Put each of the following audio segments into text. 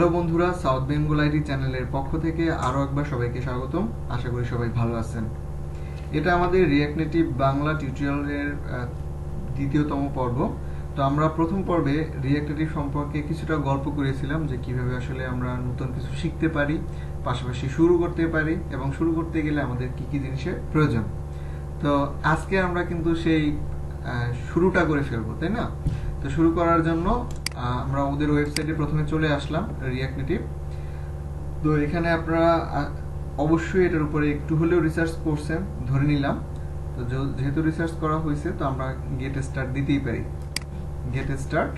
Hello বন্ধুরা, south Bengal IT চ্যানেলের পক্ষ থেকে আরও একবার সবাইকে স্বাগতম। আশা করি সবাই ভালো আছেন। এটা আমাদের রিঅ্যাক্ট নেটিভ বাংলা টিউটোরিয়ালের দ্বিতীয়তম পর্ব। তো আমরা প্রথম পর্বে রিঅ্যাক্ট নেটিভ সম্পর্কে কিছুটা গল্প করেছিলাম যে কিভাবে আসলে আমরা নতুন কিছু শিখতে পারি, পাশাপাশি শুরু করতে পারি এবং শুরু করতে গেলে আমাদের কি কি জিনিসের প্রয়োজন। তো আজকে আমরা কিন্তু সেই শুরুটা করে ফেলবো, তাই না? তো শুরু করার জন্য আমরা ওদের ওয়েবসাইটে প্রথমে চলে আসলাম, রিঅ্যাক্ট নেটিভ। তো এখানে আপনারা অবশ্যই এটার উপরে একটু হলেও রিসার্চ করছেন ধরে নিলাম। তো যেহেতু রিসার্চ করা হয়েছে, তো আমরা গেট স্টার্ট দিতেই পারি। গেট স্টার্ট,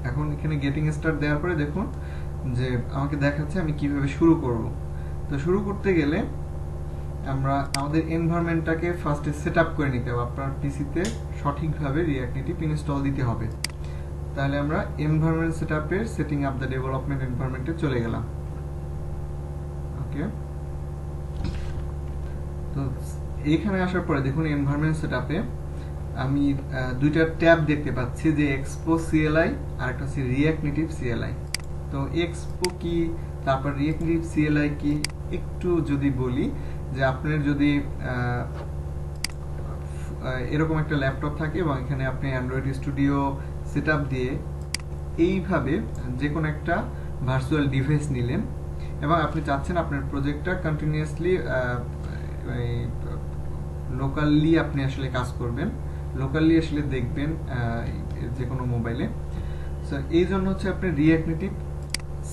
এখন এখানে গেটিং স্টার্ট দেওয়ার পরে দেখুন যে আমাকে দেখাচ্ছে আমি কিভাবে শুরু করব। তো শুরু করতে গেলে আমরা আমাদের এনভায়রনমেন্টটাকে ফার্স্টে সেট আপ করে নিতে হবে। আপনার পিসিতে সঠিকভাবে রিঅ্যাক্ট নেটিভ ইনস্টল দিতে হবে। তাহলে আমরা এনভায়রনমেন্ট সেটআপের সেটিং আপ দ্য ডেভেলপমেন্ট এনভায়রনমেন্টে চলে গেলাম। ওকে, তো এইখানে আসার পরে দেখুন এনভায়রনমেন্ট সেটআপে আমি দুইটা ট্যাব দেখতে পাচ্ছি, যে এক্সপো সিএলআই আর একটা হচ্ছে রিঅ্যাক্ট নেটিভ সিএলআই। তো এক্সপো কি, তারপর রিঅ্যাক্ট নেটিভ সিএলআই কি, একটু যদি বলি যে আপনার যদি এরকম একটা ল্যাপটপ থাকে এবং এখানে আপনি অ্যান্ড্রয়েড স্টুডিও সেটআপ দিয়ে এইভাবে যে কোনো একটা ভার্চুয়াল ডিভাইস নিলেন এবং আপনি চাচ্ছেন আপনার প্রজেক্টটা কন্টিনিউয়াসলি লোকালি আপনি আসলে কাজ করবেন, লোকালি আসলে দেখবেন যে কোনো মোবাইলে। সো এই জন্য হচ্ছে আপনি রিঅ্যাক্ট নেটিভ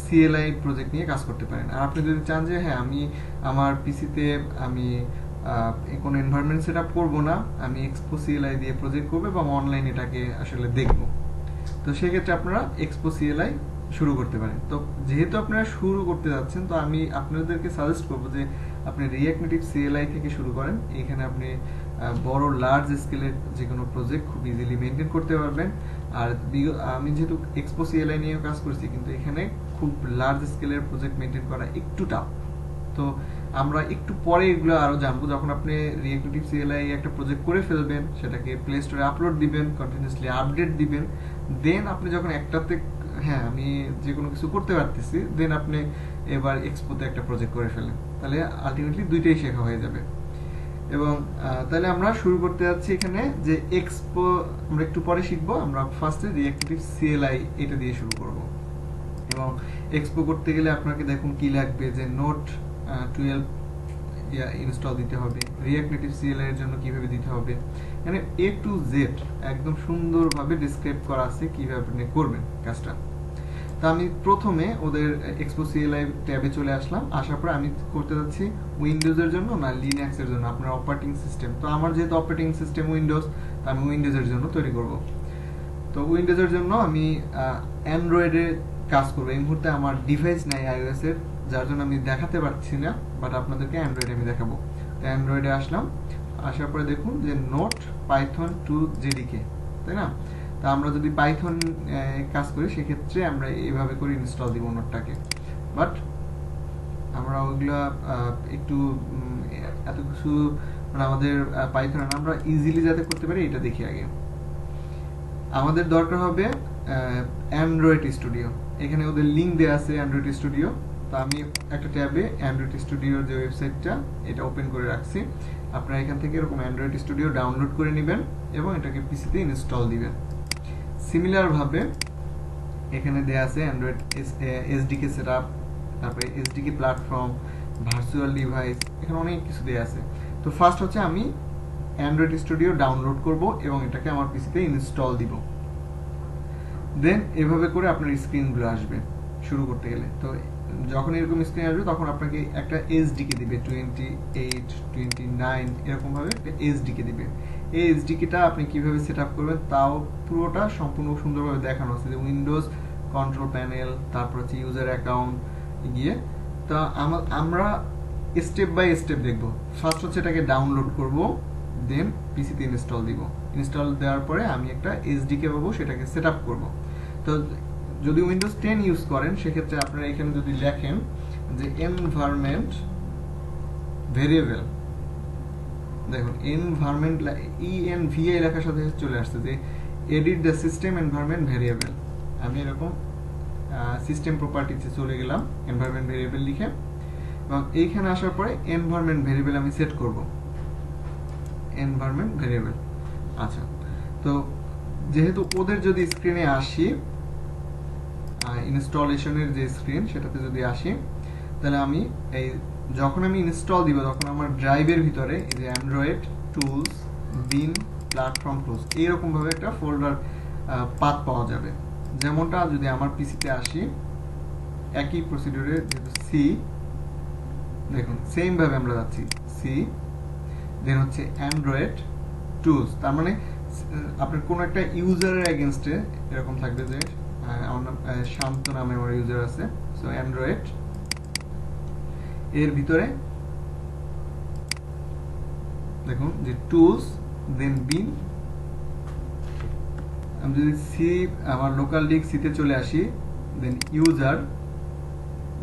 সিএলআই প্রজেক্ট নিয়ে কাজ করতে পারেন। আর আপনি যদি চান যে হ্যাঁ আমি আমার পিসিতে আমি কোনো এনভায়রনমেন্ট সেট আপ করবো না, আমি এক্সপো সিএলআই দিয়ে প্রজেক্ট করবো এবং অনলাইন এটাকে আসলে দেখবো, তো সেক্ষেত্রে আপনারা এক্সপো সিএলআই শুরু করতে পারেন। তো যেহেতু আপনারা শুরু করতে যাচ্ছেন, তো আমি আপনাদেরকে সাজেস্ট করবো যে আপনি রিঅ্যাক্ট নেটিভ সিএলআই থেকে শুরু করেন। এখানে আপনি বড় লার্জ স্কেলের যে কোনো প্রজেক্ট খুব ইজিলি মেনটেন করতে পারবেন। আর আমি যেহেতু এক্সপো সিএলআই নিয়েও কাজ করছি, কিন্তু এখানে খুব লার্জ স্কেলের প্রজেক্ট মেনটেন করা একটু টাফ। তো আমরা একটু পরে এগুলো আরো জানবো। যখন আপনি রিঅ্যাক্ট নেটিভ সিএলআই একটা প্রজেক্ট করে ফেলবেন, সেটাকে প্লে স্টোরে আপলোড দিবেন, কন্টিনিউয়াসলি আপডেট দিবেন, দেন আপনি যখন একটাতে হ্যাঁ আমি যে কোনো কিছু করতে পারতেছি, দেন আপনি এবার এক্সপোতে একটা প্রজেক্ট করে ফেলেন, তাহলে আলটিমেটলি দুইটাই শেখা হয়ে যাবে। এবং তাহলে আমরা শুরু করতে যাচ্ছি এখানে যে এক্সপো আমরা একটু পরে শিখবো। আমরা ফার্স্টে রিঅ্যাক্ট নেটিভ সিএলআই এটা দিয়ে শুরু করব। এবং এক্সপো করতে গেলে আপনাকে দেখুন কি লাগবে, যে নোট 12 ইনস্টল দিতে হবে, রিঅ্যাক্ট নেটিভ সিএলআই এর জন্য কিভাবে দিতে হবে, মানে এ টু জেড একদম সুন্দরভাবে ডিসক্রাইব করা আছে কিভাবে আপনি করবেন কাজটা। তা আমি প্রথমে ওদের এক্সপো সিএলআই ট্যাবে চলে আসলাম। আসার পর আমি করতে যাচ্ছি উইন্ডোজের জন্য না লিনাক্স এর জন্য, আপনার অপারেটিং সিস্টেম। তো আমার যেহেতু অপারেটিং সিস্টেম উইন্ডোজ, তা আমি উইন্ডোজের জন্য তৈরি করব। তো উইন্ডোজের জন্য আমি অ্যান্ড্রয়েডে কাজ করবো। এই মুহূর্তে আমার ডিভাইস নাই আইওএস এর, যার জন্য আমি দেখাতে পারছি না, বাট আপনাদেরকে অ্যান্ড্রয়েডে আমি দেখাবো। তো অ্যান্ড্রয়েডে আসলাম, আসার পরে দেখুন যে নোট পাইথন 2 জেডিকে, তাই না? তা আমরা যদি পাইথন কাজ করি, সেক্ষেত্রে আমরা এইভাবে করে ইনস্টল দিব নোটটাকে। বাট আমরা ওইগুলা একটু এত কিছু মানে আমাদের পাইথন আমরা ইজিলি যাতে করতে পারি এটা দেখি আগে। আমাদের দরকার হবে অ্যান্ড্রয়েড স্টুডিও। এখানে ওদের লিঙ্ক দেওয়া আছে অ্যান্ড্রয়েড স্টুডিও। তো আমি একটা ট্যাবে অ্যান্ড্রয়েড স্টুডিওর যে ওয়েবসাইটটা এটা ওপেন করে রাখছি। আপনারা এখান থেকে এরকম অ্যান্ড্রয়েড স্টুডিও ডাউনলোড করে নেবেন এবং এটাকে পিসিতে ইনস্টল দিবেন। সিমিলারভাবে এখানে দেওয়া আছে অ্যান্ড্রয়েড এসডিকে সেটআপ, তারপরে এসডিকে প্ল্যাটফর্ম, ভার্চুয়াল ডিভাইস, এখানে অনেক কিছু দেওয়া আছে। তো ফার্স্ট হচ্ছে আমি অ্যান্ড্রয়েড স্টুডিও ডাউনলোড করব এবং এটাকে আমার পিসিতে ইনস্টল দিব। দেন এভাবে করে আপনার স্ক্রিনগুলো আসবে শুরু করতে গেলে। তো যখন এরকম স্ক্রিন আসবে, তখন আপনাকে একটা এসডিকে দিবে 28, 29 এরকম ভাবে একটা এসডিকে দিবে। এই এসডিকেটা আপনি কিভাবে সেট আপ করবেন তাও পুরোটা সম্পূর্ণ সুন্দরভাবে দেখানো আছে, যে উইন্ডোজ কন্ট্রোল প্যানেল, তারপর হচ্ছে ইউজার অ্যাকাউন্ট গিয়ে। তা আমরা স্টেপ বাই স্টেপ দেখবো। ফার্স্ট হচ্ছে এটাকে ডাউনলোড করব, দেন পিসিতে ইনস্টল দিব। ইনস্টল দেওয়ার পরে আমি একটা এসডিকে পাবো, সেটাকে সেট আপ করবো। তো যদি উইন্ডোজ 10 ইউজ করেন, সেক্ষেত্রে আপনারা এখানে যদি লেখেন যে এনভায়রনমেন্ট ভেরিয়েবল, দেখুন এনভায়রনমেন্ট ইএনভিআই লেখার সাথে চলে আসছে যে edit the system environment variable. আমি এরকম সিস্টেম প্রপার্টিতে চলে গেলাম এনভায়রনমেন্ট ভেরিয়েবল লিখে, এবং এইখানে আসার পরে এনভায়রনমেন্ট ভেরিয়েবল আমি সেট করব, এনভায়রনমেন্ট ভেরিয়েবল। আচ্ছা, তো যেহেতু ওদের যদি স্ক্রিনে আসি, ইনস্টলেশনের যে স্ক্রিন সেটাতে যদি আসি, তাহলে আমি এই যখন আমি ইনস্টল দিব তখন আমার ড্রাইভের ভিতরে এই যে অ্যান্ড্রয়েড টুলস বিন প্ল্যাটফর্ম টুলস এইরকম ভাবে একটা ফোল্ডার পাথ পাওয়া যাবে। যেমনটা যদি আমার পিসিতে আসি, একই প্রসিডিউরে যেহেতু সি, দেখুন সেম ভাবে আমরা যাচ্ছি সি, দেন হচ্ছে অ্যান্ড্রয়েড টুলস, তার মানে আপনার কোনো একটা ইউজারের এগেনস্টে এরকম থাকবে যে আমার নাম শান্ত নামে আমার ইউজার আছে, সো অ্যান্ড্রয়েড এর ভিতরে দেখুন যে টুলস দেন বিন, আমি যদি সি আমার লোকাল ডিস্ক সিতে চলে আসি, দেন ইউজার,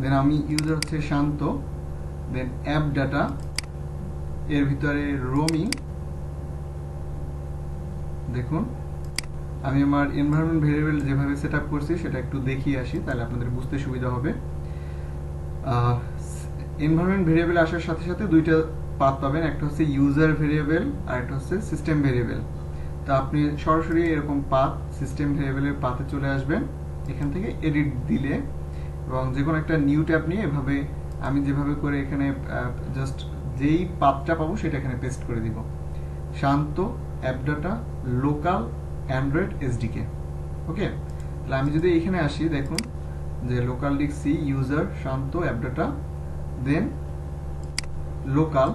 দেন আমি ইউজার হচ্ছে শান্ত, দেন অ্যাপ ডাটা, এর ভিতরে রোমিং। দেখুন আমি আমার এনভায়রনমেন্ট ভেরিয়েবল যেভাবে সেট আপ করছি সেটা একটু দেখিয়ে আসি, তাহলে আপনাদের বুঝতে সুবিধা হবে। এনভায়রনমেন্ট ভেরিয়েবল আসার সাথে সাথে দুইটা পাথ পাবেন, একটা হচ্ছে ইউজার ভেরিয়েবল আর একটা হচ্ছে সিস্টেম ভেরিয়েবল। তো আপনি সরাসরি এরকম পাথ সিস্টেম ভেরিয়েবলের পাথে চলে আসবেন, এখান থেকে এডিট দিলে, এবং যে কোনো একটা নিউ ট্যাব নিয়ে এভাবে আমি যেভাবে করে এখানে জাস্ট যেই পাথটা পাবো সেটা এখানে পেস্ট করে দিব, Shanto app data local Android SDK. Okay, তাহলে আমি যদি এখানে আসি, দেখুন যে local disk C user Shanto app data then local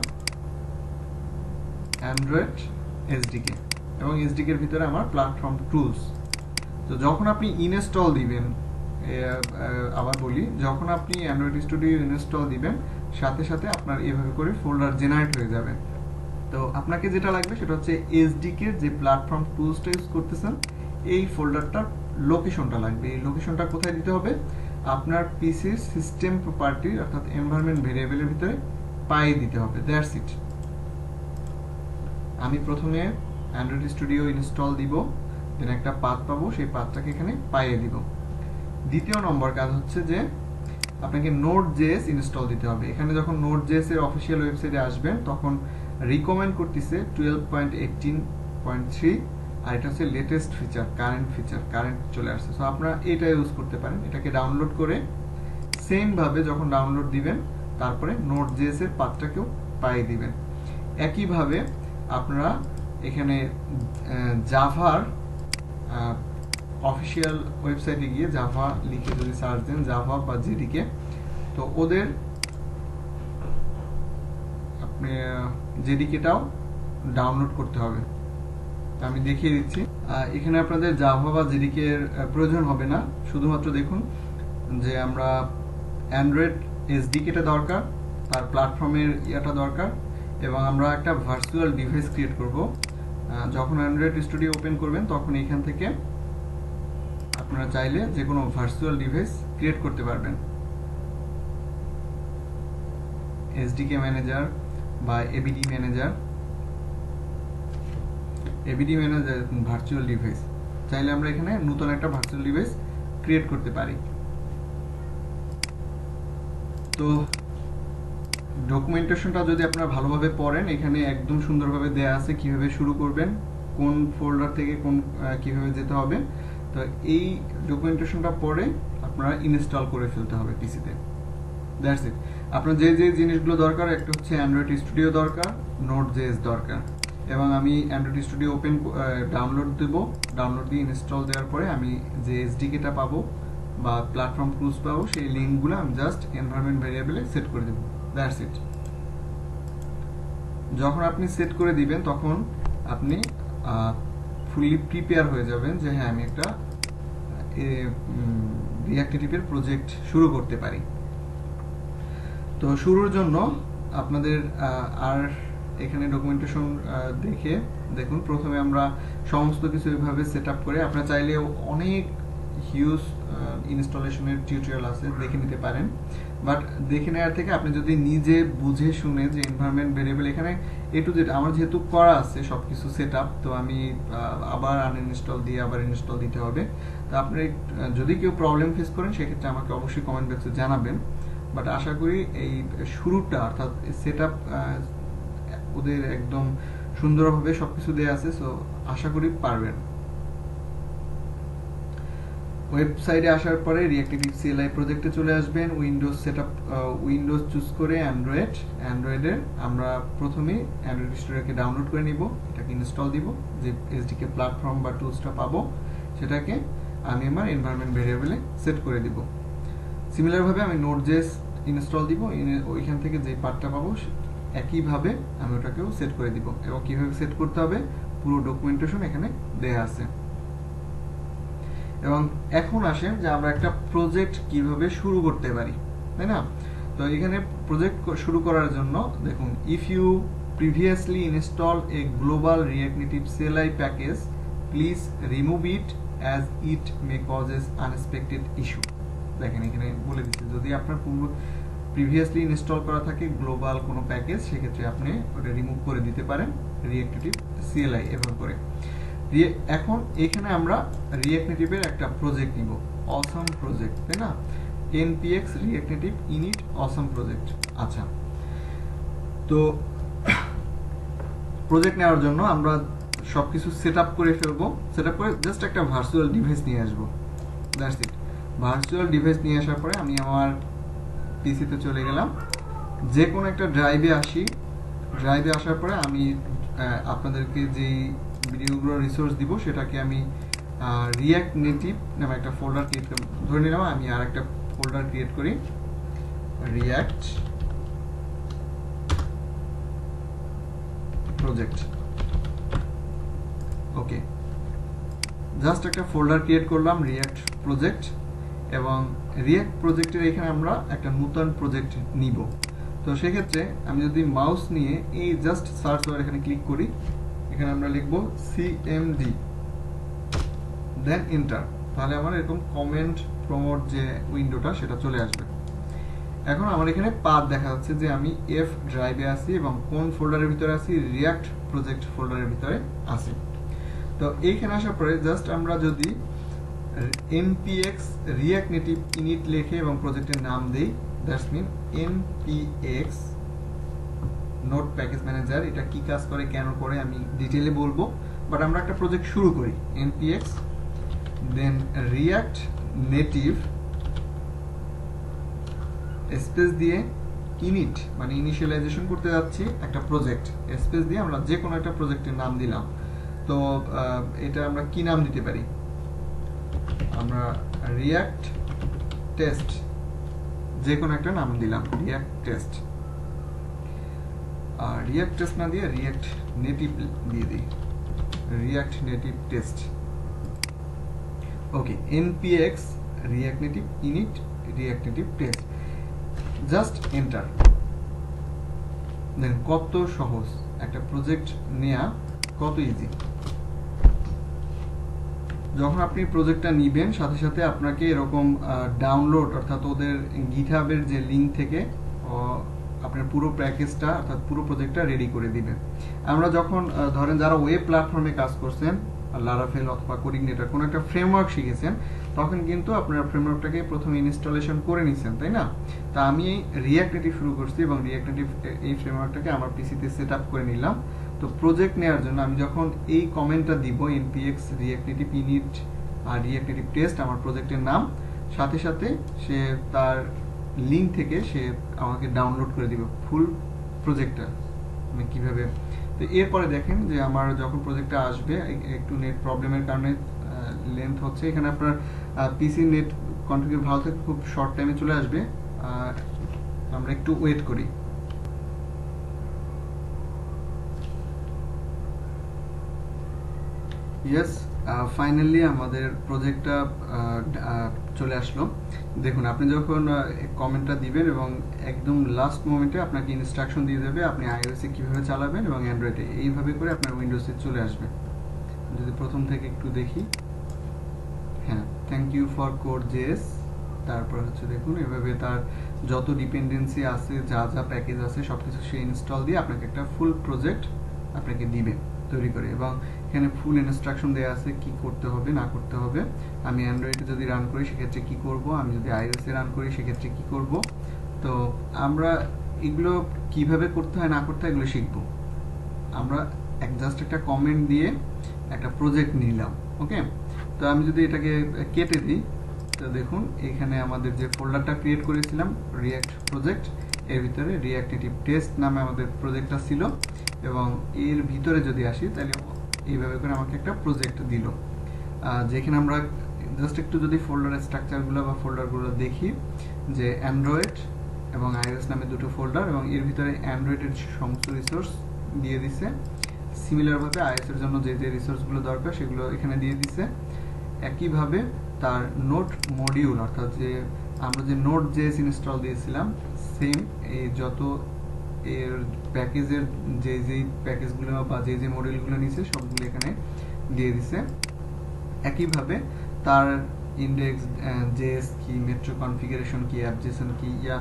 Android SDK, এবং এসডিকে এর ভিতরে আমার প্ল্যাটফর্ম টুলস। তো যখন আপনি ইনস্টল দিবেন, আবার বলি, যখন আপনি অ্যান্ড্রয়েড স্টুডিও ইনস্টল দিবেন সাথে সাথে আপনার এভাবে করে ফোল্ডার জেনারেট হয়ে যাবে। তো আপনাকে যেটা লাগবে সেটা হচ্ছে এসডিকে যে প্ল্যাটফর্ম টুলসটা ইউজ করতেছেন এই ফোল্ডারটার লোকেশনটা লাগবে। এই লোকেশনটা কোথায় দিতে হবে? আপনার পিসির সিস্টেম প্রপার্টি অর্থাৎ এনভায়রনমেন্ট ভেরিয়েবলের ভিতরে পাইয়ে দিতে হবে, দ্যাটস ইট। আমি প্রথমে অ্যান্ড্রয়েড স্টুডিও ইনস্টল দিব, দেন একটা পাথ পাবো, সেই পাথটাকে এখানে পাইয়ে দিব। দ্বিতীয় নম্বর কাজ হচ্ছে যে আপনাকে নোড.জেএস ইনস্টল দিতে হবে। এখানে যখন নোড.জেএস এর অফিসিয়াল ওয়েবসাইটে আসবেন তখন রিকমেন্ড করতেছে 12.18.3, আর এটা হচ্ছে লেটেস্ট ফিচার, কারেন্ট চলে আসছে। সো আপনারা এটা ইউজ করতে পারেন। এটাকে ডাউনলোড করে সেম ভাবে যখন ডাউনলোড দিবেন তারপরে নোড.জেএস এর পাথটাকেও পাইয়ে দিবেন। একইভাবে আপনারা এখানে জাভার অফিসিয়াল ওয়েবসাইটে গিয়ে জাভা লিখে যদি সার্চ দেন, জাভা বা জেডিকে, তো ওদের আপনি জেডিকেটাও ডাউনলোড করতে হবে। আমি দেখিয়ে দিচ্ছি। এখানে আপনাদের জাভা বা জেডিকে এর প্রয়োজন হবে না, শুধুমাত্র দেখুন যে আমরা অ্যান্ড্রয়েড এসডিকেটা দরকার, তার প্ল্যাটফর্মের ইয়াটা দরকার, এবং আমরা একটা ভার্চুয়াল ডিভাইস ক্রিয়েট করব। যখন অ্যান্ড্রয়েড স্টুডিও ওপেন করবেন তখন এখান থেকে আপনারা চাইলে যে কোনো ভার্চুয়াল ডিভাইস ক্রিয়েট করতে পারবেন, এসডিকে ম্যানেজার বা এবিডি ম্যানেজার, ভার্চুয়াল ডিভাইস চাইলে আমরা এখানে নতুন একটা ভার্চুয়াল ডিভাইস ক্রিয়েট করতে পারি। তো ডকুমেন্টেশনটা যদি আপনারা ভালোভাবে পড়েন, এখানে একদম সুন্দরভাবে দেয়া আছে কিভাবে শুরু করবেন, কোন ফোল্ডার থেকে কোন কিভাবে যেতে হবে। তো এই ডকুমেন্টেশনটা পড়ে আপনারা ইনস্টল করে ফেলতে হবে পিসিতে, দ্যাটস ইট। আপনার যে যে জিনিসগুলো দরকার, একটা হচ্ছে অ্যান্ড্রয়েড স্টুডিও দরকার, নোড.জেএস দরকার, এবং আমি অ্যান্ড্রয়েড স্টুডিও ওপেন ডাউনলোড দেব, ডাউনলোড দিয়ে ইনস্টল দেওয়ার পরে আমি যে এসডিকেটা পাবো বা প্ল্যাটফর্ম টুলস পাবো সেই লিঙ্কগুলো আমি জাস্ট এনভায়রনমেন্ট ভেরিয়েবলে সেট করে দেবো, দ্যাটস ইট। যখন আপনি সেট করে দিবেন তখন আপনি ফুললি প্রিপেয়ার হয়ে যাবেন যে হ্যাঁ আমি একটা রিঅ্যাক্ট নেটিভের প্রজেক্ট শুরু করতে পারি। তো শুরুর জন্য আপনাদের আর এখানে ডকুমেন্টেশন দেখে দেখুন, প্রথমে আমরা সমস্ত কিছু এভাবে সেট আপ করে, আপনারা চাইলে অনেক হিউজ ইনস্টলেশনের টিউটোরিয়াল আছে, দেখে নিতে পারেন। বাট দেখে নেওয়ার থেকে আপনি যদি নিজে বুঝে শুনে যে এনভায়রনমেন্ট ভেরিয়েবল এখানে এ টু জেড আমার যেহেতু করা আছে সব কিছু সেট আপ, তো আমি আবার আনইনস্টল দিয়ে আবার ইনস্টল দিতে হবে। তো আপনি যদি কেউ প্রবলেম ফেস করেন সেক্ষেত্রে আমাকে অবশ্যই কমেন্ট বক্সে জানাবেন। বাট আশা করি এই শুরুটা অর্থাৎ সেট আপ ওদের একদম সুন্দরভাবে সবকিছু দেওয়া আছে, সো আশা করি পারবেন। ওয়েবসাইটে আসার পরে রিঅ্যাক্ট নেটিভ সিএলআই প্রজেক্টে চলে আসবেন। উইন্ডোজ সেটআপ উইন্ডোজ চুজ করে অ্যান্ড্রয়েডের আমরা প্রথমে অ্যান্ড্রয়েড স্টোরকে ডাউনলোড করে নিব, এটাকে ইনস্টল দিব, যে এসডিকে প্ল্যাটফর্ম বা টুলসটা পাবো সেটাকে আমি আমার এনভায়রনমেন্ট ভেরিয়েবলে সেট করে দিব। সিমিলারভাবে আমি নোড.জেএস ইনস্টল দিব, ওইখান থেকে যে পার্টটা পাবো একইভাবে আমি ওটাকেও সেট করে দিব। এবং কিভাবে সেট করতে হবে পুরো ডকুমেন্টেশন এখানে দেয়া আছে। এবং এখন আসেন যে আমরা একটা প্রজেক্ট কিভাবে শুরু করতে পারি, তাই না? তো এখানে প্রজেক্ট শুরু করার জন্য দেখুন, if you previously install a global React Native CLI package, please remove it as it may causes unexpected issue. দেখেন এখানে বলে দিচ্ছে, যদি আপনার প্রিভিয়াসলি ইনস্টল করা থাকে গ্লোবাল কোনো প্যাকেজ, সেক্ষেত্রে আপনি ওটা রিমুভ করে দিতে পারেন রিঅ্যাক্ট নেটিভ সিএলআই এভাবে করে। এখন এখানে আমরা রিঅ্যাক্ট নেটিভের একটা প্রজেক্ট নিব, অসাম প্রজেক্ট, তাই না? npx React native init awesome project. আচ্ছা, তো প্রজেক্ট নেওয়ার জন্য আমরা সবকিছু সেট আপ করে ফেলবো। সেট আপ করে জাস্ট একটা ভার্চুয়াল ডিভাইস নিয়ে আসবো, দ্যাটস ইট। ভার্চুয়াল ডিভাইস নিয়ে আসার পরে আমি আমার পিসিতে চলে গেলাম, যে কোনো একটা ড্রাইভে আসি। ড্রাইভে আসার পরে আমি আপনাদেরকে যেই ভিডিওগুলো রিসোর্স দিব সেটাকে আমি রিঅ্যাক্ট নেটিভ নামে একটা ফোল্ডার ক্রিয়েট করব। ধরে নিলাম আমি আর একটা ফোল্ডার ক্রিয়েট করি, রিঅ্যাক্ট প্রজেক্ট। ওকে, জাস্ট একটা ফোল্ডার ক্রিয়েট করলাম রিঅ্যাক্ট প্রজেক্ট, এবং রিঅ্যাক্ট প্রজেক্টের এখানে আমরা একটা নতুন প্রজেক্ট নিব। তো সেক্ষেত্রে আমি যদি মাউস নিয়ে এই জাস্ট সার্চ বার এখানে ক্লিক করি, এখানে আমরা লিখব cmd, দেন এন্টার, তাহলে আমার এরকম কমেন্ট প্রমোট যে উইন্ডোটা সেটা চলে আসবে। এখন আমার এখানে পাথ দেখা যাচ্ছে যে আমি এফ ড্রাইভে আছি এবং কোন ফোল্ডারের ভিতরে আছি, রিঅ্যাক্ট প্রজেক্ট ফোল্ডারের ভিতরে আছি। তো এইখানে আসার পরে জাস্ট আমরা যদি npx রিঅ্যাক্ট নেটিভ ইনিট লিখে এবং প্রজেক্টের নাম দেই, that's mean npx node package manager. এটা কি কাজ করে, কেন করে আমি ডিটেইলে বলবো, বাট আমরা একটা প্রজেক্ট শুরু করি। npx দেন রিঅ্যাক্ট নেটিভ স্পেস দিয়ে ইনিট, মানে ইনিশিয়ালাইজেশন করতে যাচ্ছি একটা প্রজেক্ট, স্পেস দিয়ে আমরা যে কোনো একটা প্রজেক্টের নাম দিলাম। তো এটা আমরা কি নাম দিতে পারি, আমরা রিঅ্যাক্ট টেস্ট, যে কোনো একটা নাম দিলাম, রিঅ্যাক্ট টেস্ট। আর রিঅ্যাক্ট টেস্ট না দিয়ে রিঅ্যাক্ট নেটিভ দিয়ে দিই, React native test. Okay, npx React native init React native test, just enter. Then কত সহজ একটা প্রজেক্ট নেয়া, কত ইজি। যখন আপনি প্রজেক্টটা নিবেন সাথে সাথে আপনাকে এরকম ডাউনলোড, অর্থাৎ ওদের গিটহাবের যে লিঙ্ক থেকে আপনার পুরো প্যাকেজটা অর্থাৎ পুরো প্রজেক্টটা রেডি করে দিবে। আমরা যখন ধরেন যারা ওয়েব প্ল্যাটফর্মে কাজ করছেন, লারাভেল অথবা কোডিংনেটর কোনো একটা ফ্রেমওয়ার্ক শিখেছেন, তখন কিন্তু আপনার ফ্রেমওয়ার্কটাকে প্রথমে ইনস্টলেশন করে নিছেন, তাই না? তা আমি রিঅ্যাক্ট নেটিভ শুরু করছি এবং রিঅ্যাক্ট নেটিভ এই ফ্রেমওয়ার্কটাকে আমার পিসিতে সেট আপ করে নিলাম। তো প্রজেক্ট নেওয়ার জন্য আমি যখন এই কমেন্টটা দিব, npx রিঅ্যাক্ট নেটিভ ইনিট আর রিঅ্যাক্ট নেটিভ টেস্ট আমার প্রজেক্টের নাম, সাথে সাথে সে তার লিঙ্ক থেকে সে আমাকে ডাউনলোড করে দিবে ফুল প্রজেক্টটা। আমি কিভাবে, তো এরপরে দেখেন যে আমার যখন প্রজেক্টটা আসবে, একটু নেট প্রবলেমের কারণে লেন্থ হচ্ছে, এখানে আপনার পিসি নেট কনফিগার ভালো থেকে খুব শর্ট টাইমে চলে আসবে। আমরা একটু ওয়েট করি। ইয়েস, ফাইনালি আমাদের প্রজেক্টটা চলে আসলো। দেখুন, আপনি যখন কমেন্টটা দিবেন এবং একদম লাস্ট মোমেন্টে আপনাকে ইনস্ট্রাকশন দিয়ে দেবে আপনি আইওএসে কিভাবে চালাবেন এবং অ্যান্ড্রয়েডে, এইভাবে করে আপনার উইন্ডোজে চলে আসবে। যদি প্রথম থেকে একটু দেখি, হ্যাঁ thank you for code JS. তারপর হচ্ছে দেখুন এভাবে তার যত ডিপেন্ডেন্সি আছে, যা যা প্যাকেজ আছে সবকিছু সে ইনস্টল দিয়ে আপনাকে একটা ফুল প্রজেক্ট আপনাকে দিবে তৈরি করে, এবং এখানে ফুল ইনস্ট্রাকশন দেওয়া আছে কি করতে হবে না করতে হবে। আমি অ্যান্ড্রয়েডে যদি রান করি সেক্ষেত্রে কি করব, আমি যদি আইওএসে রান করি সেক্ষেত্রে কি করব। তো আমরা এগুলো কিভাবে করতে হয় না করতে হয় এগুলো শিখবো। আমরা জাস্ট একটা কমেন্ট দিয়ে একটা প্রজেক্ট নিলাম, ওকে। তো আমি যদি এটাকে কেটে দিই, তো দেখুন এখানে আমাদের যে ফোল্ডারটা ক্রিয়েট করেছিলাম রিঅ্যাক্ট প্রজেক্ট, এর ভিতরে রিঅ্যাক্ট নেটিভ টেস্ট নামে আমাদের প্রজেক্টটা ছিল, এবং এর ভিতরে যদি আসি তাহলে এইভাবে করে আমাকে একটা প্রজেক্ট দিল, যেখানে আমরা জাস্ট একটু যদি ফোল্ডারের স্ট্রাকচারগুলো বা ফোল্ডারগুলো দেখি, যে অ্যান্ড্রয়েড এবং আইওএস নামে দুটো ফোল্ডার, এবং এর ভিতরে অ্যান্ড্রয়েডের সমস্ত রিসোর্স দিয়ে দিছে। সিমিলারভাবে আইওএস এর জন্য যে যে রিসোর্সগুলো দরকার সেগুলো এখানে দিয়ে দিছে। একইভাবে তার নোট মডিউল, অর্থাৎ যে আমরা যে নোট জেএস ইনস্টল দিয়েছিলাম সেম এই যত এর প্যাকেজের যে যেই প্যাকেজগুলো বা যে যে মডিউলগুলো নিয়েছে সবগুলো এখানে দিয়ে দিছে। একইভাবে তার ইন্ডেক্স জেএস কি, মেট্রো কনফিগারেশন কি, অ্যাপ জেসন কি, ইয়া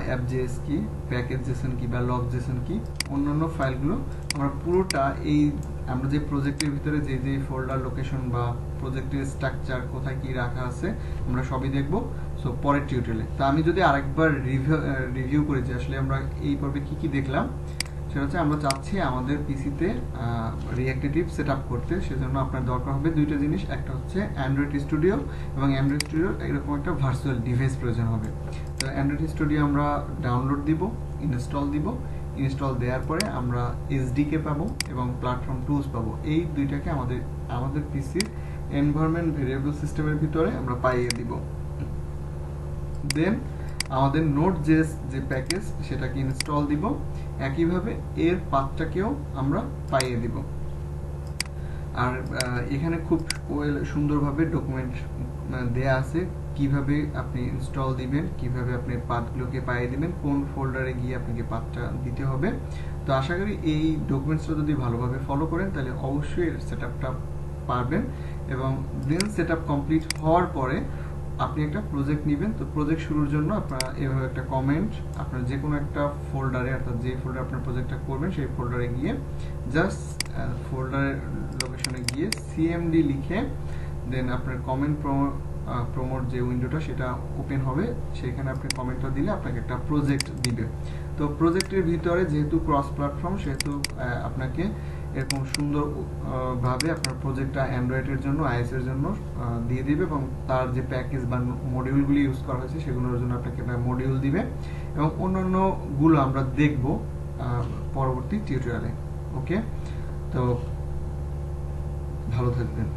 অ্যাপ জেএস কি, প্যাকেজ জেসন কি বা লগ জেসন কি, অন্যান্য ফাইলগুলো আমরা পুরোটা এই আমরা যে প্রজেক্টের ভিতরে যে যে ফোল্ডার লোকেশন বা প্রজেক্টের স্ট্রাকচার কোথায় কি রাখা আছে আমরা সবই দেখব সো পরের টিউটোরিয়ালে। তো আমি যদি আরেকবার রিভিউ করি যে আসলে আমরা এই পর্বে কি কি দেখলাম, সেটা হচ্ছে আমরা চাচ্ছি আমাদের পিসিতে রিঅ্যাক্ট নেটিভ সেট আপ করতে। সেজন্য আপনার দরকার হবে দুইটা জিনিস, একটা হচ্ছে অ্যান্ড্রয়েড স্টুডিও, এবং অ্যান্ড্রয়েড স্টুডিওর এরকম একটা ভার্চুয়াল ডিভাইস প্রয়োজন হবে। তো অ্যান্ড্রয়েড স্টুডিও আমরা ডাউনলোড দিব, ইনস্টল দিব, ইনস্টল দেওয়ার পরে আমরা এসডিকে পাবো এবং প্ল্যাটফর্ম টুলস পাবো। এই দুইটাকে আমাদের পিসির এনভায়রনমেন্ট ভেরিয়েবল সিস্টেমের ভিতরে আমরা পাইয়ে দিব। দেন আমাদের নোট যে প্যাকেজ সেটাকে ইনস্টল দিব, একইভাবে এর পাথটাকেও আমরা পাইয়ে দিব। আর এখানে খুব সুন্দরভাবে ডকুমেন্ট দেয়া আছে কিভাবে আপনি ইনস্টল দিবেন, কিভাবে আপনি পাথগুলোকে পাইয়ে দিবেন, কোন ফোল্ডারে গিয়ে আপনাকে পাথটা দিতে হবে। তো আশা করি এই ডকুমেন্টসটা যদি ভালোভাবে ফলো করেন তাহলে অবশ্যই সেটআপটা পারবেন, এবং দেন সেটআপ কমপ্লিট হওয়ার পরে আপনি একটা প্রজেক্ট নেবেন। তো প্রজেক্ট শুরুর জন্য আপনারা এভাবে একটা কমেন্ট আপনার যে কোনো একটা ফোল্ডারে, অর্থাৎ যে ফোল্ডারে আপনার প্রজেক্টটা করবেন সেই ফোল্ডারে গিয়ে জাস্ট ফোল্ডারের লোকেশনে গিয়ে সিএমডি লিখে দেন আপনার কমেন্ট প্রমোট যে উইন্ডোটা সেটা ওপেন হবে, সেখানে আপনি কমেন্টটা দিলে আপনাকে একটা প্রজেক্ট দিবে। তো প্রজেক্টের ভিতরে যেহেতু ক্রস প্ল্যাটফর্ম সেহেতু আপনাকে এরকম সুন্দর ভাবে আপনার প্রজেক্টটা অ্যান্ড্রয়েডের জন্য, আইএস এর জন্য দিয়ে দিবে, এবং তার যে প্যাকেজ বা মডিউলগুলি ইউজ করা হয়েছে সেগুলোর জন্য আপনাকে মডিউল দিবে, এবং অন্যান্য গুলো আমরা দেখব পরবর্তী টিউটোরিয়ালে। ওকে, তো ভালো থাকবেন।